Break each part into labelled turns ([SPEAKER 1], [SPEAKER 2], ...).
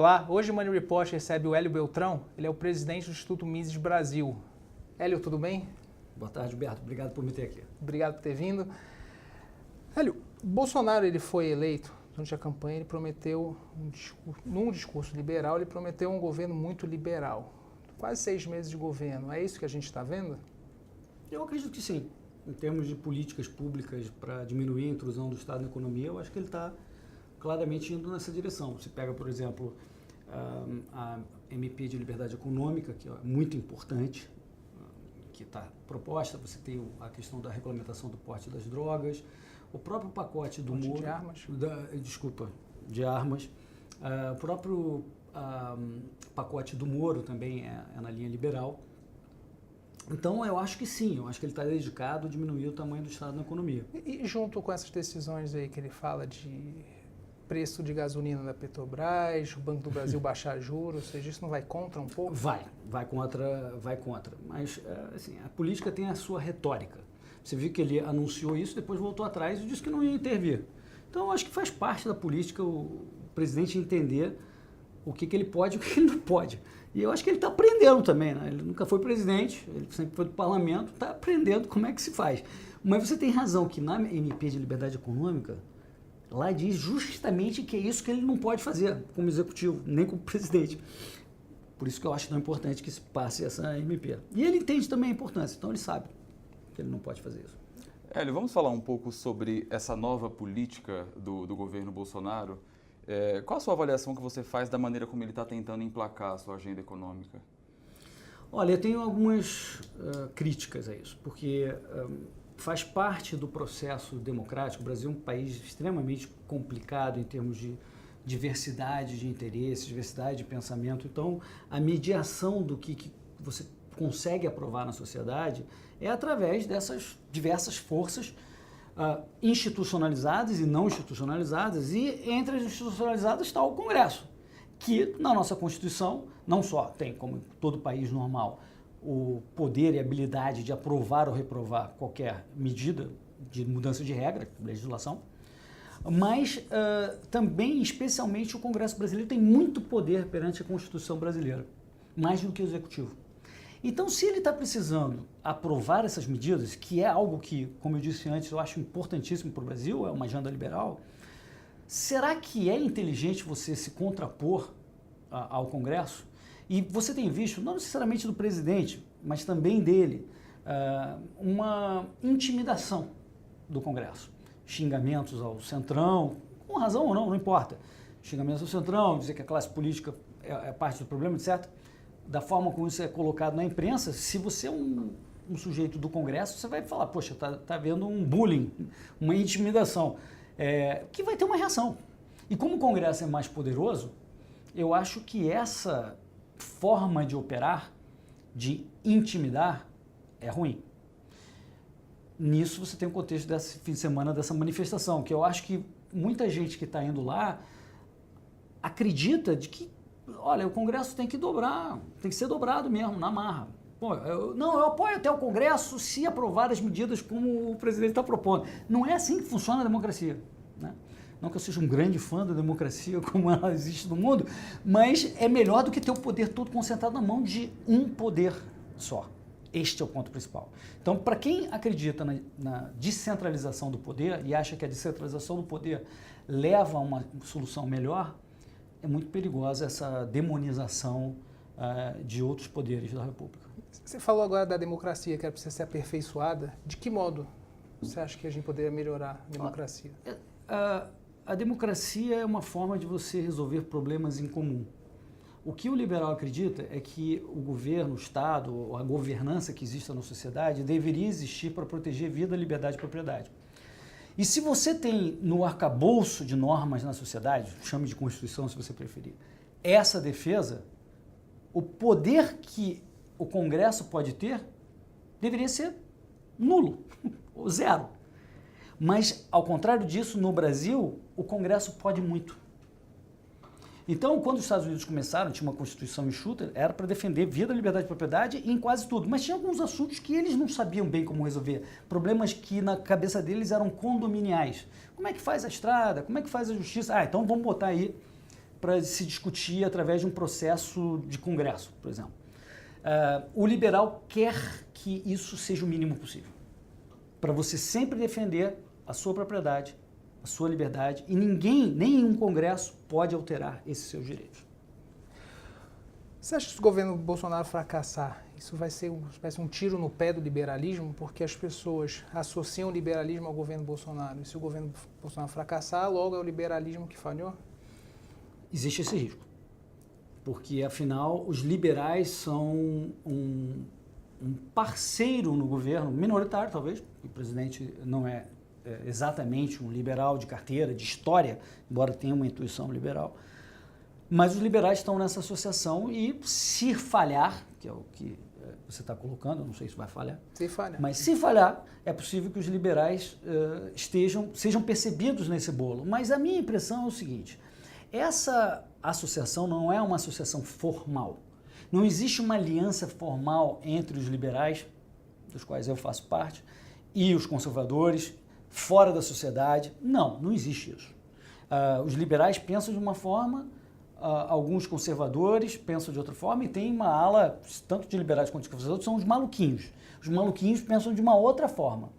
[SPEAKER 1] Olá, hoje o Money Report recebe o Hélio Beltrão, ele é o presidente do Instituto Mises Brasil. Hélio, tudo bem?
[SPEAKER 2] Boa tarde, Gilberto. Obrigado por me ter aqui.
[SPEAKER 1] Obrigado por ter vindo. Hélio, Bolsonaro ele foi eleito, durante a campanha ele prometeu, num discurso liberal, ele prometeu um governo muito liberal. Quase 6 meses de governo, é isso que a gente está vendo?
[SPEAKER 2] Eu acredito que sim. Em termos de políticas públicas para diminuir a intrusão do Estado na economia, eu acho que ele está claramente indo nessa direção. Você pega, por exemplo, a MP de Liberdade Econômica, que é muito importante, que está proposta. Você tem a questão da regulamentação do porte das drogas, o próprio pacote do Moro...
[SPEAKER 1] De armas?
[SPEAKER 2] De armas. O próprio pacote do Moro também é na linha liberal. Então, eu acho que sim, eu acho que ele está dedicado a diminuir o tamanho do Estado na economia.
[SPEAKER 1] E junto com essas decisões aí que ele fala de preço de gasolina da Petrobras, o Banco do Brasil baixar juros, ou seja, isso não vai contra um pouco?
[SPEAKER 2] Vai contra. Mas, assim, a política tem a sua retórica. Você viu que ele anunciou isso, depois voltou atrás e disse que não ia intervir. Então, eu acho que faz parte da política o presidente entender o que ele pode e o que ele não pode. E eu acho que ele está aprendendo também, né? Ele nunca foi presidente, ele sempre foi do parlamento, está aprendendo como é que se faz. Mas você tem razão que na MP de Liberdade Econômica, lá diz justamente que é isso que ele não pode fazer como executivo, nem como presidente. Por isso que eu acho tão importante que se passe essa MP. E ele entende também a importância, então ele sabe que ele não pode fazer isso.
[SPEAKER 3] Hélio, vamos falar um pouco sobre essa nova política do governo Bolsonaro. Qual a sua avaliação que você faz da maneira como ele está tentando emplacar a sua agenda econômica?
[SPEAKER 2] Olha, eu tenho algumas críticas a isso, porque faz parte do processo democrático. O Brasil é um país extremamente complicado em termos de diversidade de interesses, diversidade de pensamento. Então, a mediação do que você consegue aprovar na sociedade é através dessas diversas forças institucionalizadas e não institucionalizadas, e entre as institucionalizadas está o Congresso, que na nossa Constituição não só tem, como em todo país normal, o poder e a habilidade de aprovar ou reprovar qualquer medida de mudança de regra, legislação, mas também, especialmente, o Congresso brasileiro tem muito poder perante a Constituição brasileira, mais do que o Executivo. Então, se ele está precisando aprovar essas medidas, que é algo que, como eu disse antes, eu acho importantíssimo para o Brasil, é uma agenda liberal, será que é inteligente você se contrapor ao Congresso? E você tem visto, não necessariamente do presidente, mas também dele, uma intimidação do Congresso. Xingamentos ao Centrão, com razão ou não, não importa. Xingamentos ao Centrão, dizer que a classe política é parte do problema, etc. Da forma como isso é colocado na imprensa, se você é um sujeito do Congresso, você vai falar, poxa, tá havendo um bullying, uma intimidação, que vai ter uma reação. E como o Congresso é mais poderoso, eu acho que essa forma de operar, de intimidar, é ruim. Nisso você tem o contexto desse fim de semana, dessa manifestação, que eu acho que muita gente que está indo lá acredita de que, olha, o Congresso tem que dobrar, tem que ser dobrado mesmo, na marra. Pô, eu apoio até o Congresso se aprovar as medidas como o presidente está propondo. Não é assim que funciona a democracia, né? Não que eu seja um grande fã da democracia como ela existe no mundo, mas é melhor do que ter o poder todo concentrado na mão de um poder só. Este é o ponto principal. Então, para quem acredita na descentralização do poder e acha que a descentralização do poder leva a uma solução melhor, é muito perigosa essa demonização de outros poderes da República.
[SPEAKER 1] Você falou agora da democracia, que ela precisa ser aperfeiçoada. De que modo você acha que a gente poderia melhorar a democracia?
[SPEAKER 2] A democracia é uma forma de você resolver problemas em comum. O que o liberal acredita é que o governo, o Estado, a governança que existe na sociedade deveria existir para proteger vida, liberdade e propriedade. E se você tem no arcabouço de normas na sociedade, chame de Constituição se você preferir, essa defesa, o poder que o Congresso pode ter deveria ser nulo, ou zero. Mas, ao contrário disso, no Brasil, o Congresso pode muito. Então, quando os Estados Unidos começaram, tinha uma Constituição enxuta, era para defender vida, liberdade e propriedade em quase tudo. Mas tinha alguns assuntos que eles não sabiam bem como resolver. Problemas que na cabeça deles eram condominiais. Como é que faz a estrada? Como é que faz a justiça? Então vamos botar aí para se discutir através de um processo de congresso, por exemplo. O liberal quer que isso seja o mínimo possível, para você sempre defender a sua propriedade, a sua liberdade, e nenhum congresso pode alterar esses seus direitos.
[SPEAKER 1] Você acha que se o governo Bolsonaro fracassar, isso vai ser um tiro no pé do liberalismo? Porque as pessoas associam o liberalismo ao governo Bolsonaro. E se o governo Bolsonaro fracassar, logo é o liberalismo que falhou?
[SPEAKER 2] Existe esse risco. Porque, afinal, os liberais são um parceiro no governo, minoritário talvez, o presidente não é exatamente um liberal de carteira, de história, embora tenha uma intuição liberal. Mas os liberais estão nessa associação e, se falhar, que é o que você está colocando, eu não sei se vai falhar, mas se falhar, é possível que os liberais sejam percebidos nesse bolo. Mas a minha impressão é o seguinte, essa associação não é uma associação formal. Não existe uma aliança formal entre os liberais, dos quais eu faço parte, e os conservadores, fora da sociedade. Não existe isso. Os liberais pensam de uma forma, alguns conservadores pensam de outra forma, e tem uma ala, tanto de liberais quanto de conservadores, são os maluquinhos. Os maluquinhos pensam de uma outra forma.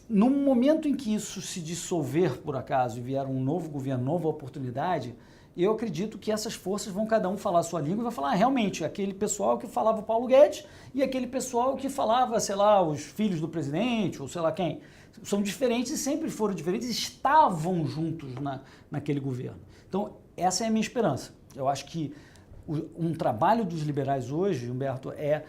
[SPEAKER 2] No momento em que isso se dissolver, por acaso, e vier um novo governo, nova oportunidade, eu acredito que essas forças vão cada um falar a sua língua e vai falar, realmente, aquele pessoal que falava o Paulo Guedes e aquele pessoal que falava, sei lá, os filhos do presidente, ou sei lá quem, são diferentes e sempre foram diferentes, estavam juntos naquele governo. Então, essa é a minha esperança. Eu acho que um trabalho dos liberais hoje, Humberto, é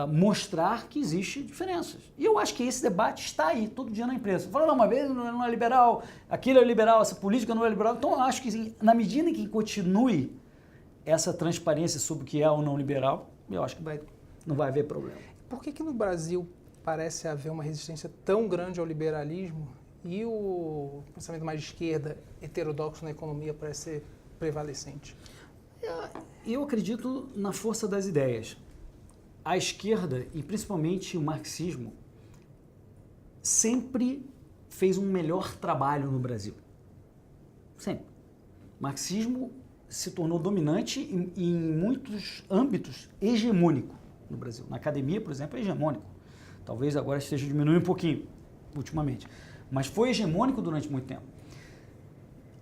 [SPEAKER 2] mostrar que existe diferenças. E eu acho que esse debate está aí, todo dia na imprensa. Fala, não, uma vez não é liberal, aquilo é liberal, essa política não é liberal. Então eu acho que na medida em que continue essa transparência sobre o que é ou não liberal, eu acho que não vai haver problema.
[SPEAKER 1] Por que no Brasil parece haver uma resistência tão grande ao liberalismo e o pensamento mais de esquerda, heterodoxo na economia, parece ser prevalecente?
[SPEAKER 2] Eu acredito na força das ideias. A esquerda, e principalmente o marxismo, sempre fez um melhor trabalho no Brasil. Sempre. O marxismo se tornou dominante em muitos âmbitos, hegemônico no Brasil. Na academia, por exemplo, é hegemônico. Talvez agora esteja diminuindo um pouquinho, ultimamente. Mas foi hegemônico durante muito tempo.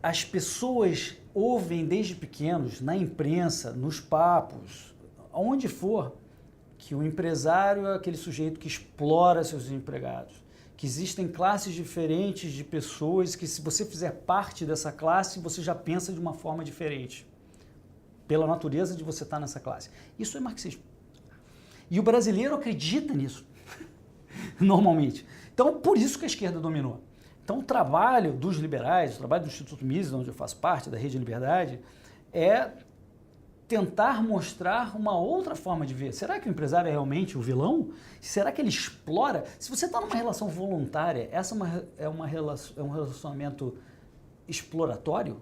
[SPEAKER 2] As pessoas ouvem desde pequenos, na imprensa, nos papos, onde for, que o empresário é aquele sujeito que explora seus empregados, que existem classes diferentes de pessoas, que se você fizer parte dessa classe, você já pensa de uma forma diferente, pela natureza de você estar nessa classe. Isso é marxismo. E o brasileiro acredita nisso, normalmente. Então, por isso que a esquerda dominou. Então, o trabalho dos liberais, o trabalho do Instituto Mises, onde eu faço parte, da Rede Liberdade, é tentar mostrar uma outra forma de ver. Será que o empresário é realmente o vilão? Será que ele explora? Se você está numa relação voluntária, essa é um relacionamento exploratório?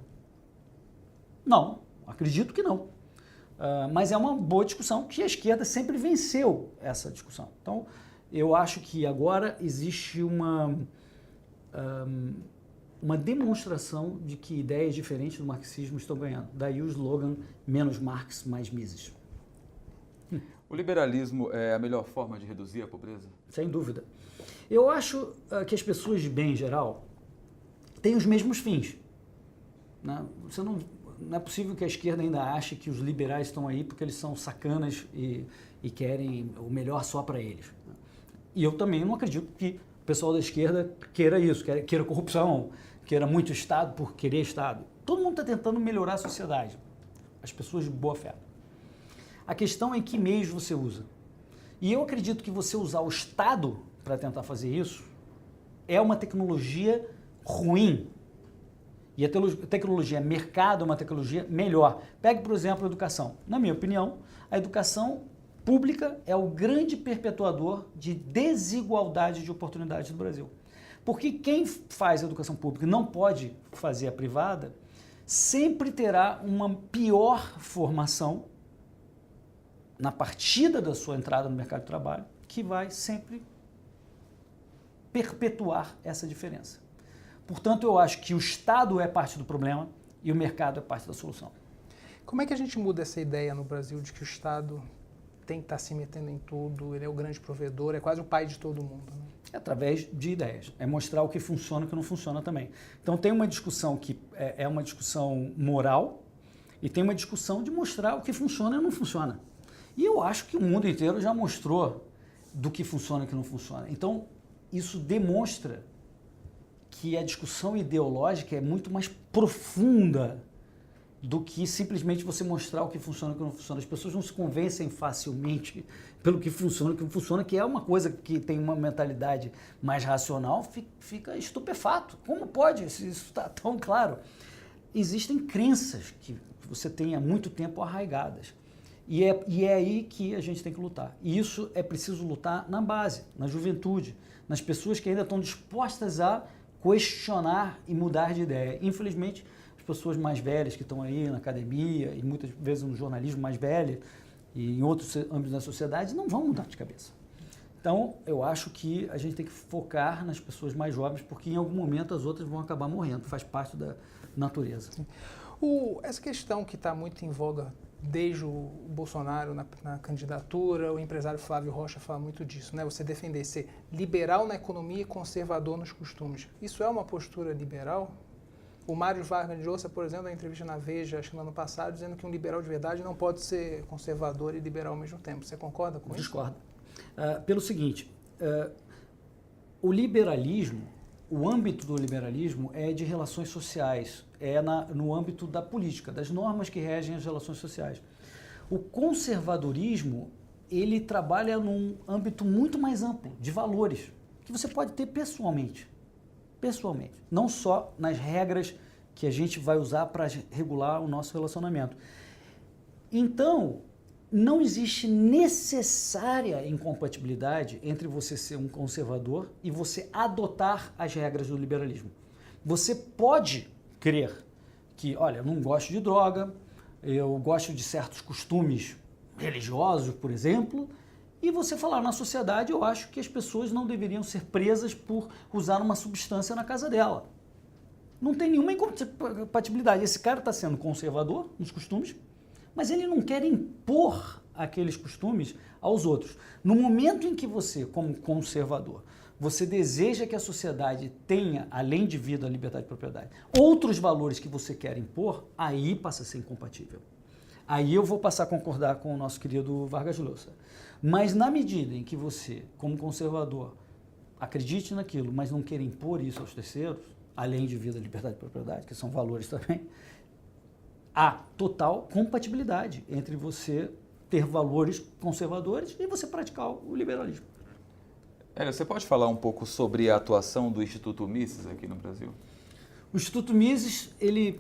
[SPEAKER 2] Não, acredito que não. Mas é uma boa discussão que a esquerda sempre venceu essa discussão. Então, eu acho que agora existe uma demonstração de que ideias diferentes do marxismo estão ganhando. Daí o slogan, menos Marx, mais Mises.
[SPEAKER 3] O liberalismo é a melhor forma de reduzir a pobreza?
[SPEAKER 2] Sem dúvida. Eu acho que as pessoas de bem em geral têm os mesmos fins. Né? Não é possível que a esquerda ainda ache que os liberais estão aí porque eles são sacanas e querem o melhor só para eles. E eu também não acredito que o pessoal da esquerda queira isso, queira corrupção, queira muito Estado por querer Estado. Todo mundo está tentando melhorar a sociedade, as pessoas de boa fé. A questão é em que meios você usa. E eu acredito que você usar o Estado para tentar fazer isso é uma tecnologia ruim. E a tecnologia mercado é uma tecnologia melhor. Pegue, por exemplo, a educação. Na minha opinião, a educação pública é o grande perpetuador de desigualdade de oportunidades no Brasil. Porque quem faz a educação pública e não pode fazer a privada, sempre terá uma pior formação na partida da sua entrada no mercado de trabalho, que vai sempre perpetuar essa diferença. Portanto, eu acho que o Estado é parte do problema e o mercado é parte da solução.
[SPEAKER 1] Como é que a gente muda essa ideia no Brasil de que o Estado tem que estar se metendo em tudo, ele é o grande provedor, é quase o pai de todo mundo? Né?
[SPEAKER 2] É através de ideias, é mostrar o que funciona e o que não funciona também. Então tem uma discussão que é uma discussão moral e tem uma discussão de mostrar o que funciona e não funciona. E eu acho que o mundo inteiro já mostrou do que funciona e o que não funciona. Então isso demonstra que a discussão ideológica é muito mais profunda do que simplesmente você mostrar o que funciona e o que não funciona. As pessoas não se convencem facilmente pelo que funciona e o que não funciona, que é uma coisa que tem uma mentalidade mais racional, fica estupefato. Como pode? Se isso está tão claro. Existem crenças que você tem há muito tempo arraigadas. E é aí que a gente tem que lutar. E isso é preciso lutar na base, na juventude, nas pessoas que ainda estão dispostas a questionar e mudar de ideia. Infelizmente, as pessoas mais velhas que estão aí na academia e muitas vezes no jornalismo mais velho e em outros âmbitos da sociedade não vão mudar de cabeça. Então, eu acho que a gente tem que focar nas pessoas mais jovens, porque em algum momento as outras vão acabar morrendo, faz parte da natureza.
[SPEAKER 1] Essa questão que está muito em voga desde o Bolsonaro na candidatura, o empresário Flávio Rocha fala muito disso, né? Você defender ser liberal na economia e conservador nos costumes. Isso é uma postura liberal? O Mário Vargas Llosa, por exemplo, na entrevista na Veja, acho que no ano passado, dizendo que um liberal de verdade não pode ser conservador e liberal ao mesmo tempo. Você concorda com isso?
[SPEAKER 2] Discordo. Pelo seguinte, o liberalismo, o âmbito do liberalismo é de relações sociais, no âmbito da política, das normas que regem as relações sociais. O conservadorismo, ele trabalha num âmbito muito mais amplo, de valores, que você pode ter pessoalmente, não só nas regras que a gente vai usar para regular o nosso relacionamento. Então, não existe necessária incompatibilidade entre você ser um conservador e você adotar as regras do liberalismo. Você pode crer que, olha, eu não gosto de droga, eu gosto de certos costumes religiosos, por exemplo, e você falar, na sociedade eu acho que as pessoas não deveriam ser presas por usar uma substância na casa dela. Não tem nenhuma incompatibilidade. Esse cara está sendo conservador nos costumes, mas ele não quer impor aqueles costumes aos outros. No momento em que você, como conservador, você deseja que a sociedade tenha, além de vida, a liberdade de propriedade, outros valores que você quer impor, aí passa a ser incompatível. Aí eu vou passar a concordar com o nosso querido Vargas Llosa. Mas na medida em que você, como conservador, acredite naquilo, mas não queira impor isso aos terceiros, além de vida, liberdade de propriedade, que são valores também, há total compatibilidade entre você ter valores conservadores e você praticar o liberalismo.
[SPEAKER 3] Hélio, você pode falar um pouco sobre a atuação do Instituto Mises aqui no Brasil?
[SPEAKER 2] O Instituto Mises, ele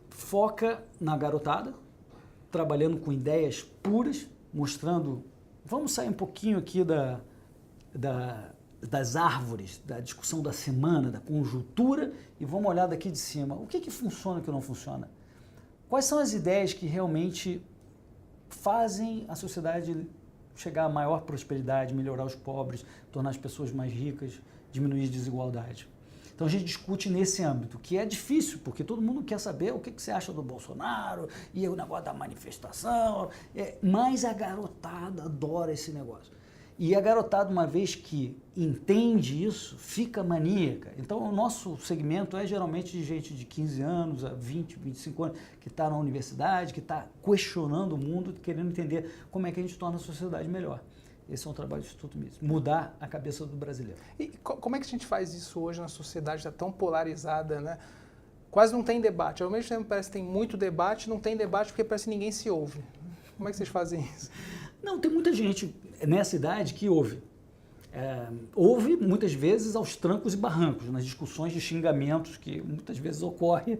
[SPEAKER 2] foca na garotada, trabalhando com ideias puras, mostrando... Vamos sair um pouquinho aqui das árvores, da discussão da semana, da conjuntura, e vamos olhar daqui de cima. O que funciona e o que não funciona? Quais são as ideias que realmente fazem a sociedade chegar a maior prosperidade, melhorar os pobres, tornar as pessoas mais ricas, diminuir a desigualdade? Então a gente discute nesse âmbito, que é difícil, porque todo mundo quer saber o que você acha do Bolsonaro, e o negócio da manifestação, mas a garotada adora esse negócio. E a garotada, uma vez que entende isso, fica maníaca. Então o nosso segmento é geralmente de gente de 15 anos a 20, 25 anos, que está na universidade, que está questionando o mundo, querendo entender como é que a gente torna a sociedade melhor. Esse é um trabalho do Instituto Mises, mudar a cabeça do brasileiro.
[SPEAKER 1] E como é que a gente faz isso hoje na sociedade, está tão polarizada, né? Quase não tem debate. Ao mesmo tempo parece que tem muito debate, não tem debate porque parece que ninguém se ouve. Como é que vocês fazem isso?
[SPEAKER 2] Não, tem muita gente nessa idade que ouve. Ouve muitas vezes aos trancos e barrancos, nas discussões de xingamentos que muitas vezes ocorrem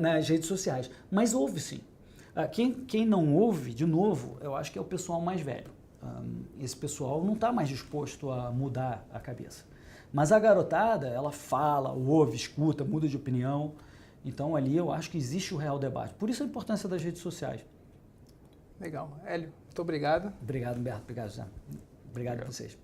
[SPEAKER 2] nas redes sociais. Mas ouve sim. Quem não ouve, de novo, eu acho que é o pessoal mais velho. Esse pessoal não está mais disposto a mudar a cabeça. Mas a garotada, ela fala, ouve, escuta, muda de opinião. Então ali eu acho que existe o real debate. Por isso a importância das redes sociais.
[SPEAKER 1] Legal. Hélio, muito obrigado.
[SPEAKER 2] Obrigado, Humberto. Obrigado, Zé. Obrigado a vocês.